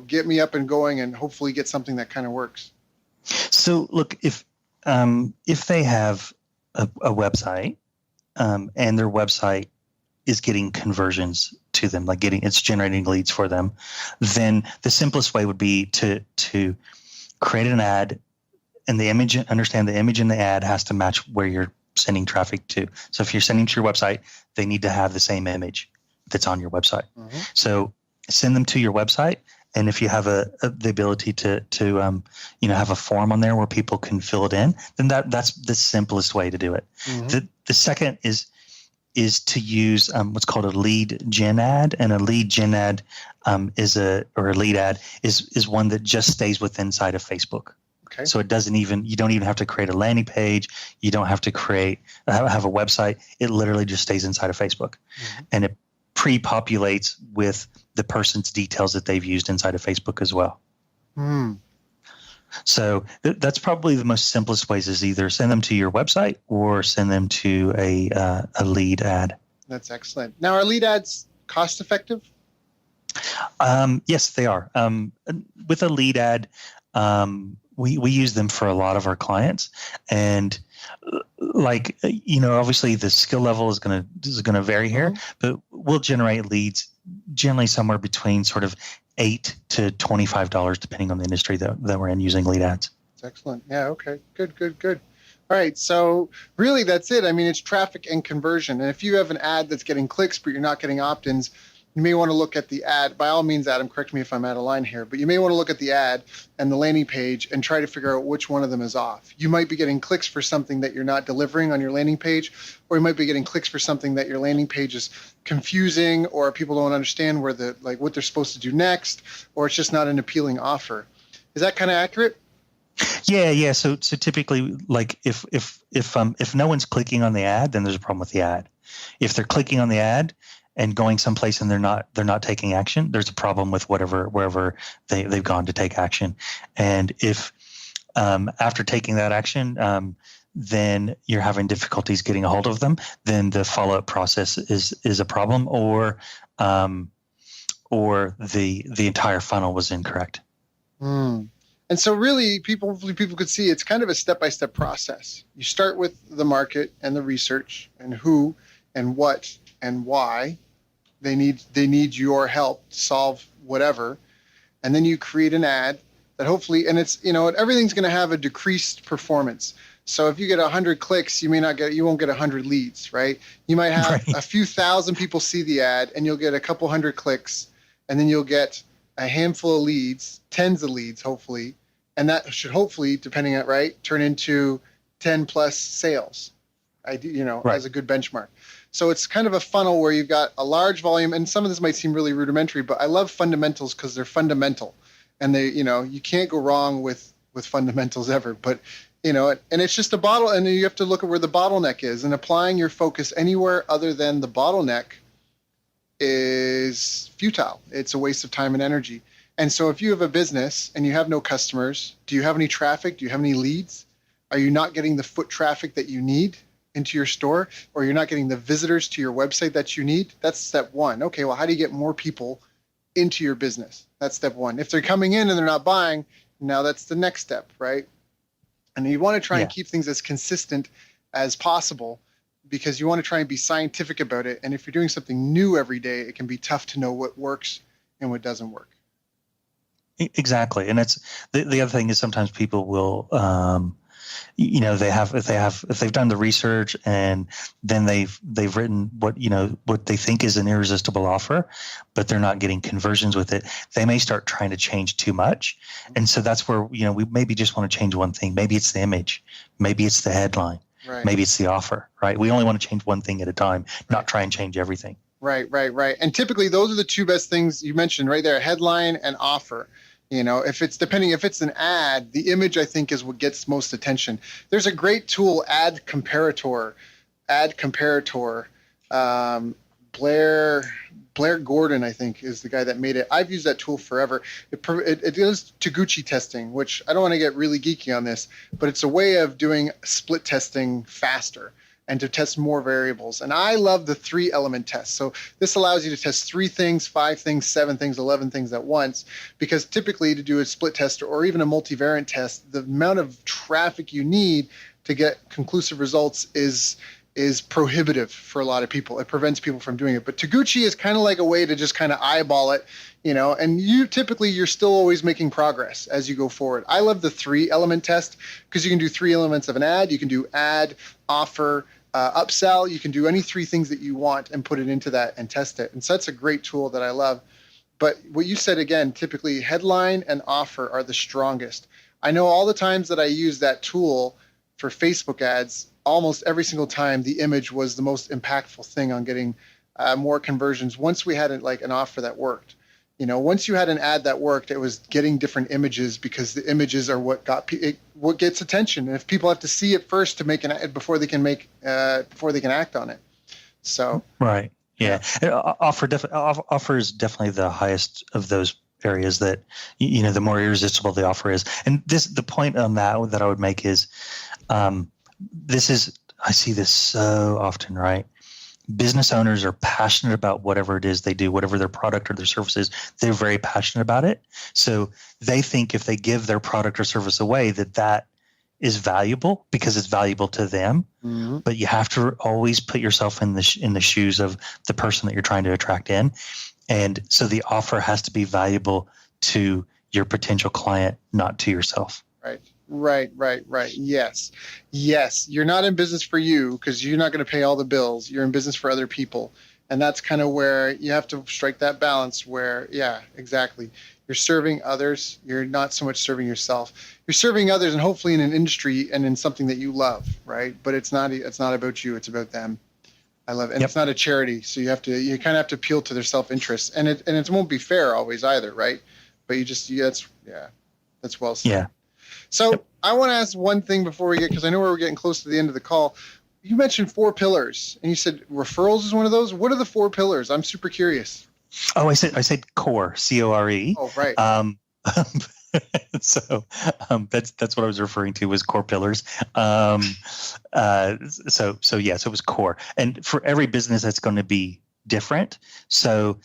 get me up and going and hopefully get something that kind of works? So look, if they have a website, and their website is getting conversions to them, it's generating leads for them, then the simplest way would be to create an ad, and understand the image in the ad has to match where you're sending traffic to. So if you're sending to your website, they need to have the same image that's on your website. Mm-hmm. So send them to your website. And if you have the ability to have a form on there where people can fill it in, then that's the simplest way to do it. Mm-hmm. The second is is to use what's called a lead gen ad, and a lead gen ad or a lead ad is one that just stays within inside of Facebook. Okay. So you don't even have to create a landing page. You don't have to have a website. It literally just stays inside of Facebook, and it pre-populates with the person's details that they've used inside of Facebook as well. So that's probably the most simplest ways, is either send them to your website or send them to a lead ad. That's excellent. Now, are lead ads cost effective? Yes, they are. With a lead ad, we use them for a lot of our clients, and obviously the skill level is gonna vary here, but we'll generate leads generally somewhere between sort of $8 to $25, depending on the industry that we're in, using lead ads. That's excellent. Yeah. Okay. Good. All right. So really, that's it. I mean, it's traffic and conversion. And if you have an ad that's getting clicks, but you're not getting opt-ins, you may want to look at the ad. By all means, Adam, correct me if I'm out of line here, but you may want to look at the ad and the landing page and try to figure out which one of them is off. You might be getting clicks for something that you're not delivering on your landing page, or you might be getting clicks for something that your landing page is confusing, or people don't understand what they're supposed to do next, or it's just not an appealing offer. Is that kind of accurate? Yeah. So typically, like if no one's clicking on the ad, then there's a problem with the ad. If they're clicking on the ad and going someplace and they're not taking action, there's a problem with wherever they've gone to take action. And if after taking that action, then you're having difficulties getting a hold of them, then the follow-up process is a problem, or the entire funnel was incorrect. And so really, people could see it's kind of a step-by-step process. You start with the market and the research and who and what and why they need your help to solve whatever. And then you create an ad that hopefully, and it's, everything's going to have a decreased performance. So if you get 100 clicks, you won't get 100 leads, right? You might have a few thousand people see the ad and you'll get a couple hundred clicks, and then you'll get a handful of leads, tens of leads, hopefully. And that should hopefully, depending on turn into 10 plus sales, as a good benchmark. So it's kind of a funnel where you've got a large volume, and some of this might seem really rudimentary, but I love fundamentals because they're fundamental, and they, you can't go wrong with fundamentals ever. But and it's just a bottle, and you have to look at where the bottleneck is, and applying your focus anywhere other than the bottleneck is futile. It's a waste of time and energy. And so if you have a business and you have no customers, do you have any traffic? Do you have any leads? Are you not getting the foot traffic that you need into your store, or you're not getting the visitors to your website that you need? That's step one. Okay, well, how do you get more people into your business? That's step one. If they're coming in and they're not buying, now that's the next step, right? And you want to try and keep things as consistent as possible, because you want to try and be scientific about it. And if you're doing something new every day, it can be tough to know what works and what doesn't work. Exactly. And it's the other thing is sometimes people will if they've done the research and then they've written what they think is an irresistible offer, but they're not getting conversions with it, they may start trying to change too much. And so that's where we maybe just want to change one thing. Maybe it's the image, maybe it's the headline, right. Maybe it's the offer, right? We only want to change one thing at a time, not try and change everything. Right. And typically those are the two best things you mentioned right there: headline and offer. If it's an ad, the image, I think, is what gets most attention. There's a great tool, Ad Comparator. Blair Gordon, I think, is the guy that made it. I've used that tool forever. It does Taguchi testing, which I don't want to get really geeky on this, but it's a way of doing split testing faster and to test more variables. And I love the 3-element test. So this allows you to test 3 things, 5 things, 7 things, 11 things at once, because typically to do a split test or even a multivariant test, the amount of traffic you need to get conclusive results is prohibitive for a lot of people. It prevents people from doing it. But Taguchi is kind of like a way to just kind of eyeball it, and you're still always making progress as you go forward. I love the 3-element test because you can do 3 elements of an ad. You can do ad, offer, upsell. You can do any 3 things that you want and put it into that and test it. And so that's a great tool that I love. But what you said again, typically headline and offer are the strongest. I know all the times that I use that tool for Facebook ads, almost every single time the image was the most impactful thing on getting more conversions. Once we had an offer that worked, once you had an ad that worked, it was getting different images, because the images are what what gets attention. And if people have to see it first to make an ad before they can act on it. So right, yeah. Offer is definitely the highest of those areas that the more irresistible the offer is. And the point on that I would make is, I see this so often, right? Business owners are passionate about whatever it is they do, whatever their product or their service is. They're very passionate about it. So they think if they give their product or service away, that is valuable because it's valuable to them. Mm-hmm. But you have to always put yourself in the shoes of the person that you're trying to attract in. And so the offer has to be valuable to your potential client, not to yourself. Right. Yes. You're not in business for you, because you're not going to pay all the bills. You're in business for other people. And that's kind of where you have to strike that balance where, yeah, exactly. You're serving others. You're not so much serving yourself. You're serving others, and hopefully in an industry and in something that you love, right? But it's not about you. It's about them. I love it. And It's not a charity. So you kind of have to appeal to their self-interest, and it won't be fair always either. Right. But that's well said. Yeah. So I want to ask one thing before we because I know we're getting close to the end of the call. You mentioned 4 pillars, and you said referrals is one of those. What are the 4 pillars? I'm super curious. Oh, I said core, CORE. Oh, right. So that's what I was referring to was core pillars. So yes, it was core, and for every business that's going to be different. So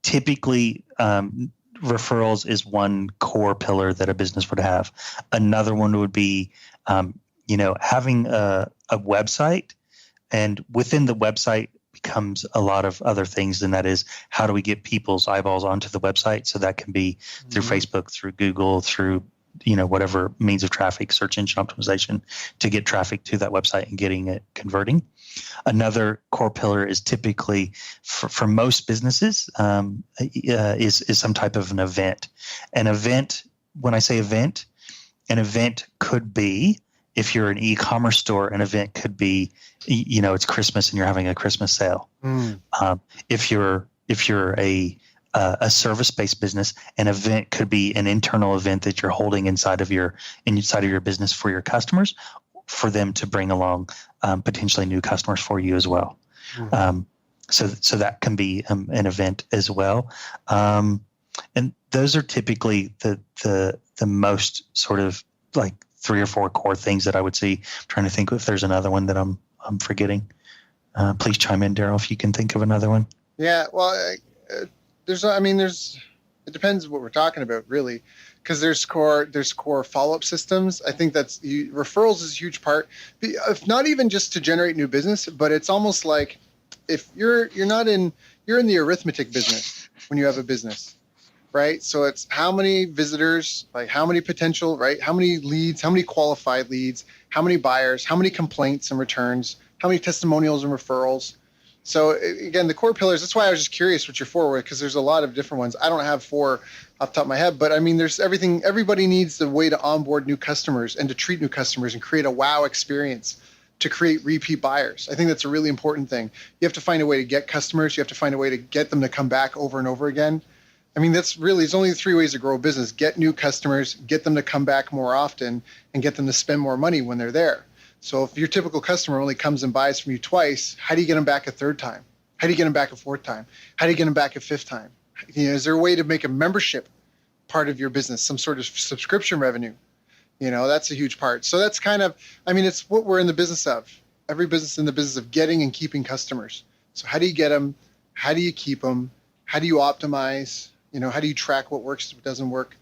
typically, referrals is one core pillar that a business would have. Another one would be, having a website, and within the website becomes a lot of other things. And that is, how do we get people's eyeballs onto the website? So that can be through Facebook, through Google, through, whatever means of traffic, search engine optimization, to get traffic to that website and getting it converting. Another core pillar is typically for most businesses is some type of an event. An event, when I say event, an event could be, if you're an e-commerce store, an event could be, it's Christmas and you're having a Christmas sale. If you're a service-based business, an event could be an internal event that you're holding inside of your business for your customers, for them to bring along potentially new customers for you as well. So that can be an event as well. And those are typically the most sort of like 3 or 4 core things that I would see. I'm trying to think if there's another one that I'm forgetting. Please chime in, Daryl, if you can think of another one. Yeah, well, it depends what we're talking about, really, because there's core follow-up systems. I think referrals is a huge part, if not even just to generate new business, but it's almost like if you're in the arithmetic business when you have a business, right? So it's how many visitors, like how many potential, right? How many leads, how many qualified leads, how many buyers, how many complaints and returns, how many testimonials and referrals. So again, the core pillars, that's why I was just curious what your 4 were, because there's a lot of different ones. I don't have 4 off the top of my head, but I mean, there's everything. Everybody needs a way to onboard new customers and to treat new customers and create a wow experience to create repeat buyers. I think that's a really important thing. You have to find a way to get customers. You have to find a way to get them to come back over and over again. I mean, it's only 3 ways to grow a business: get new customers, get them to come back more often, and get them to spend more money when they're there. So if your typical customer only comes and buys from you twice, how do you get them back a 3rd time? How do you get them back a 4th time? How do you get them back a 5th time? Is there a way to make a membership part of your business, some sort of subscription revenue? That's a huge part. So that's kind of, it's what we're in the business of. Every business in the business of getting and keeping customers. So how do you get them? How do you keep them? How do you optimize? How do you track what works, what doesn't work?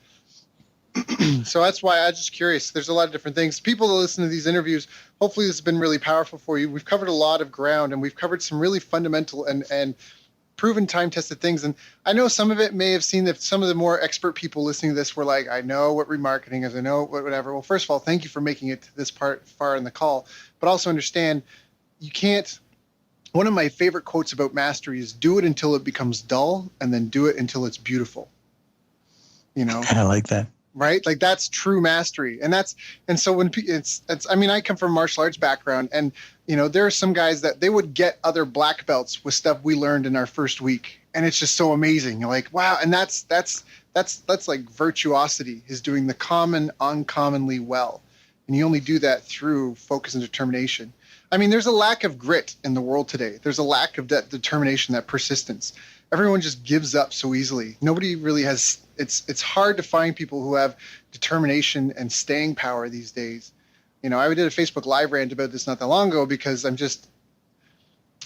So that's why I'm just curious. There's a lot of different things. People that listen to these interviews, hopefully this has been really powerful for you. We've covered a lot of ground, and we've covered some really fundamental and proven time-tested things. And I know some of it may have seen that some of the more expert people listening to this were like, I know what remarketing is, I know what whatever. Well, first of all, thank you for making it to this part far in the call, but also understand you can't. One of my favorite quotes about mastery is do it until it becomes dull, and then do it until it's beautiful. I like that. right? Like that's true mastery. And so when I mean, I come from a martial arts background, and there are some guys that they would get other black belts with stuff we learned in our first week, and it's just so amazing. You're like, wow. And that's like virtuosity, is doing the common uncommonly well. And you only do that through focus and determination. I mean, there's a lack of grit in the world today. There's a lack of that determination, that persistence. Everyone just gives up so easily. Nobody really has. It's hard to find people who have determination and staying power these days. I did a Facebook Live rant about this not that long ago, because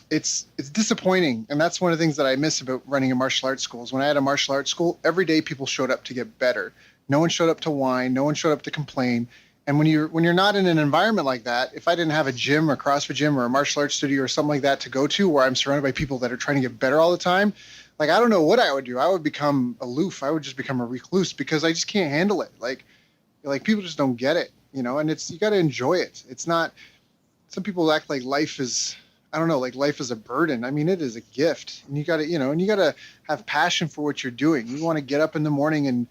it's disappointing. And that's one of the things that I miss about running a martial arts school. Is when I had a martial arts school, every day people showed up to get better. No one showed up to whine. No one showed up to complain. And when you're not in an environment like that, if I didn't have a gym or CrossFit gym or a martial arts studio or something like that to go to, where I'm surrounded by people that are trying to get better all the time, like, I don't know what I would do. I would become aloof. I would just become a recluse, because I just can't handle it. Like people just don't get it, and you got to enjoy it. It's not, some people act like life is, I don't know, like life is a burden. I mean, it is a gift, and you got to, have passion for what you're doing. You want to get up in the morning and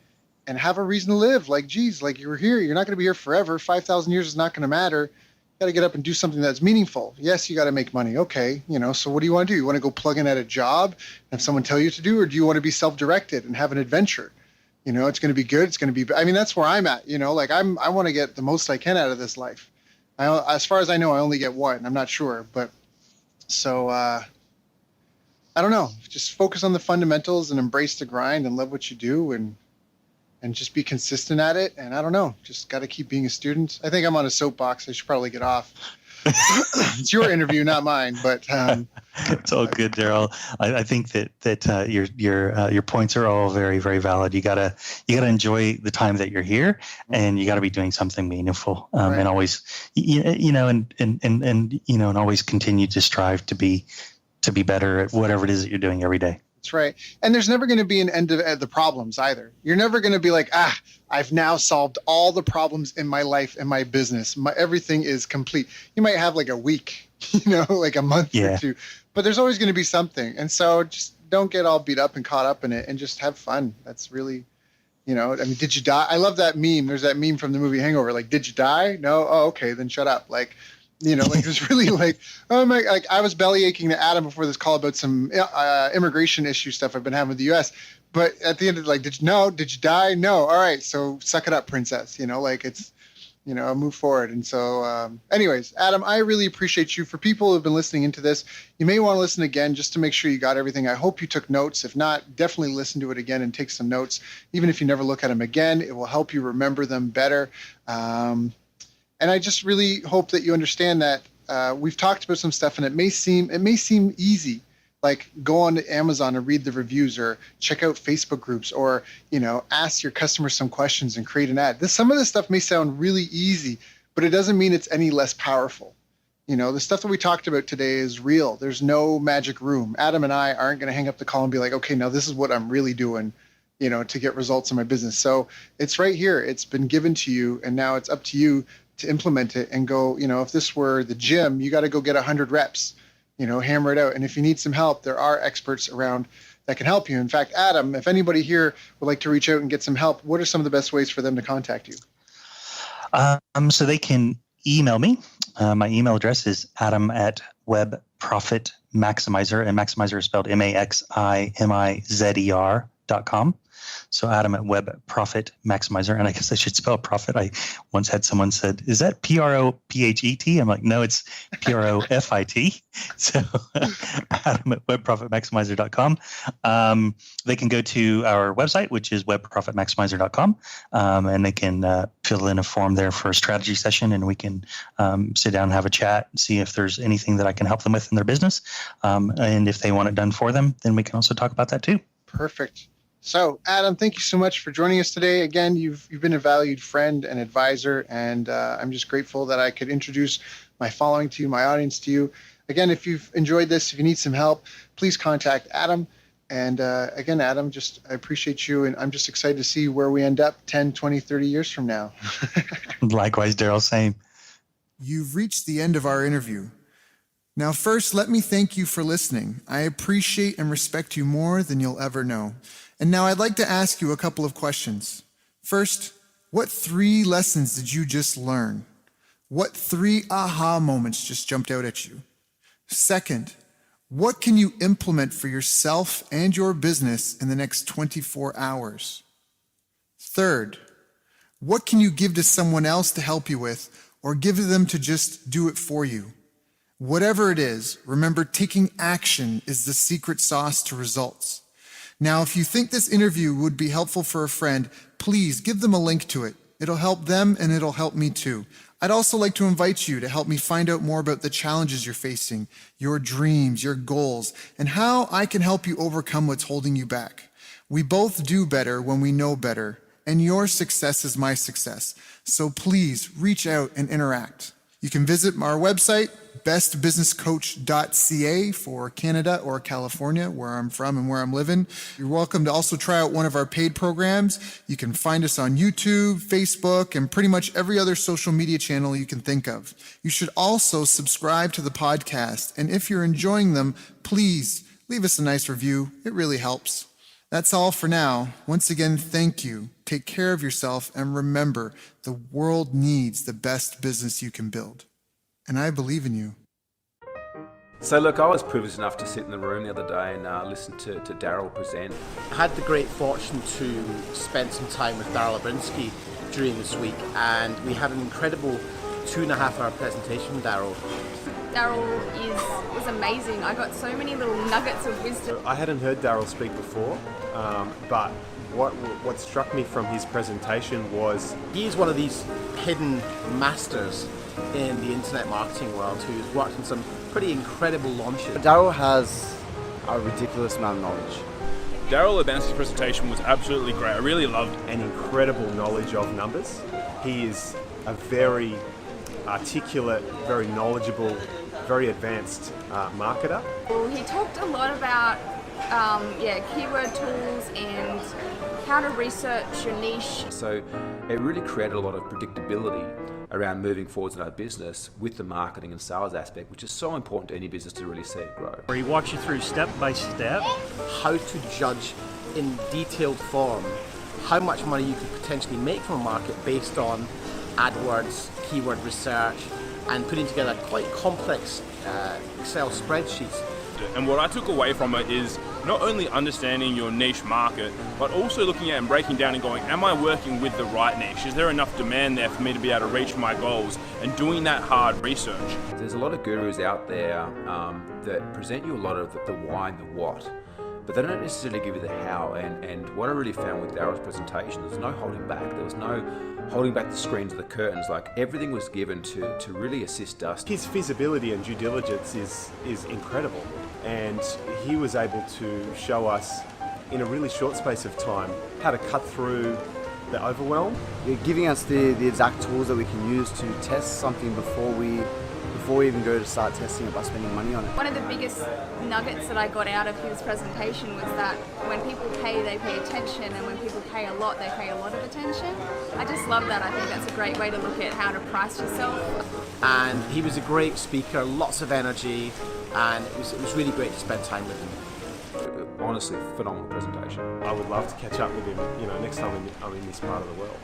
have a reason to live. Like, geez, like, you're here. You're not going to be here forever. 5,000 years is not going to matter. You got to get up and do something that's meaningful. Yes, you got to make money. Okay. So what do you want to do? You want to go plug in at a job and have someone tell you what to do? Or do you want to be self-directed and have an adventure? It's going to be good. It's going to be, I mean, that's where I'm at, like I want to get the most I can out of this life. As far as I know, I only get one. I'm not sure, but so, I don't know, just focus on the fundamentals and embrace the grind and love what you do, and just be consistent at it. And I don't know, just got to keep being a student. I think I'm on a soapbox. I should probably get off. It's your interview, not mine, but it's all good, Daryl. I think that your points are all very, very valid. You gotta enjoy the time that you're here, and you got to be doing something meaningful, right. And always, and always continue to strive to be better at whatever it is that you're doing every day. That's right. And there's never going to be an end of the problems either. You're never going to be like, I've now solved all the problems in my life and my business. Everything is complete. You might have like a week, like a month or two, but there's always going to be something. And so just don't get all beat up and caught up in it, and just have fun. That's really, I mean, did you die? I love that meme. There's that meme from the movie Hangover. Like, did you die? No. Oh, okay. Then shut up. Like, like it's really like, oh my, like I was belly aching to Adam before this call about some immigration issue stuff I've been having with the U.S. But at the end of like, did you die? No. All right. So suck it up, princess. Like it's, move forward. And so anyways, Adam, I really appreciate you. For people who have been listening into this, you may want to listen again just to make sure you got everything. I hope you took notes. If not, definitely listen to it again and take some notes. Even if you never look at them again, it will help you remember them better. And I just really hope that you understand that we've talked about some stuff, and it may seem easy, like go on to Amazon and read the reviews, or check out Facebook groups, or ask your customers some questions and create an ad. Some of this stuff may sound really easy, but it doesn't mean it's any less powerful. The stuff that we talked about today is real. There's no magic room. Adam and I aren't going to hang up the call and be like, okay, now this is what I'm really doing, to get results in my business. So it's right here. It's been given to you, and now it's up to you to implement it and go, if this were the gym, you got to go get 100 reps, hammer it out. And if you need some help, there are experts around that can help you. In fact, Adam, if anybody here would like to reach out and get some help, what are some of the best ways for them to contact you? So they can email me. My email address is adam@webprofitmaximizer, and maximizer is spelled MAXIMIZER.com. So Adam at Web Profit Maximizer, and I guess I should spell profit. I once had someone said, "Is that PROPHET?" I'm like, no, it's PROFIT. So Adam at webprofitmaximizer.com. They can go to our website, which is webprofitmaximizer.com, and they can fill in a form there for a strategy session, and we can sit down and have a chat and see if there's anything that I can help them with in their business. And if they want it done for them, then we can also talk about that too. Perfect. So, Adam, thank you so much for joining us today. Again, you've been a valued friend and advisor, and I'm just grateful that I could introduce my following to you, my audience to you. Again, if you've enjoyed this, if you need some help, please contact Adam. And again, Adam, I appreciate you, and I'm just excited to see where we end up 10, 20, 30 years from now. Likewise, Daryl, same. You've reached the end of our interview. Now, first, let me thank you for listening. I appreciate and respect you more than you'll ever know. And now I'd like to ask you a couple of questions. First, What 3 lessons did you just learn? What 3 aha moments just jumped out at you? Second, what can you implement for yourself and your business in the next 24 hours? Third, what can you give to someone else to help you with, or give to them to just do it for you? Whatever it is, remember, taking action is the secret sauce to results. Now, if you think this interview would be helpful for a friend, please give them a link to it. It'll help them and it'll help me too. I'd also like to invite you to help me find out more about the challenges you're facing, your dreams, your goals, and how I can help you overcome what's holding you back. We both do better when we know better, and your success is my success. So please reach out and interact. You can visit our website, bestbusinesscoach.ca for Canada or California, where I'm from and where I'm living. You're welcome to also try out one of our paid programs. You can find us on YouTube, Facebook, and pretty much every other social media channel you can think of. You should also subscribe to the podcast. And if you're enjoying them, please leave us a nice review. It really helps. That's all for now. Once again, thank you. Take care of yourself, and remember, the world needs the best business you can build. And I believe in you. So look, I was privileged enough to sit in the room the other day and listen to Daryl present. I had the great fortune to spend some time with Daryl Abrinsky during this week, and we had an incredible 2.5-hour presentation with Daryl. Daryl was amazing. I got so many little nuggets of wisdom. I hadn't heard Daryl speak before, but what struck me from his presentation was he's one of these hidden masters in the internet marketing world who's worked on some pretty incredible launches. Daryl has a ridiculous amount of knowledge. Daryl Abrinsky's presentation was absolutely great. I really loved an incredible knowledge of numbers. He is a very articulate, very knowledgeable, very advanced marketer. He talked a lot about keyword tools and how to research your niche. So it really created a lot of predictability around moving forwards in our business with the marketing and sales aspect, which is so important to any business to really see it grow. Where he walks you through step by step how to judge in detailed form how much money you could potentially make from a market based on AdWords, keyword research, and putting together quite complex Excel spreadsheets. And what I took away from it is not only understanding your niche market, but also looking at and breaking down and going, am I working with the right niche? Is there enough demand there for me to be able to reach my goals? And doing that hard research. There's a lot of gurus out there that present you a lot of the why and the what, but they don't necessarily give you the how. And what I really found with Daryl's presentation, there's no holding back. There was no holding back the screens or the curtains. Like, everything was given to really assist us. His feasibility and due diligence is incredible, and he was able to show us in a really short space of time how to cut through the overwhelm. You're giving us the exact tools that we can use to test something before we even go to start testing it by spending money on it. One of the biggest nuggets that I got out of his presentation was that when people pay, they pay attention, and when people pay a lot, they pay a lot of attention. I just love that. I think that's a great way to look at how to price yourself. And he was a great speaker, lots of energy, and it was really great to spend time with him. Honestly, phenomenal presentation. I would love to catch up with him, next time I'm in this part of the world.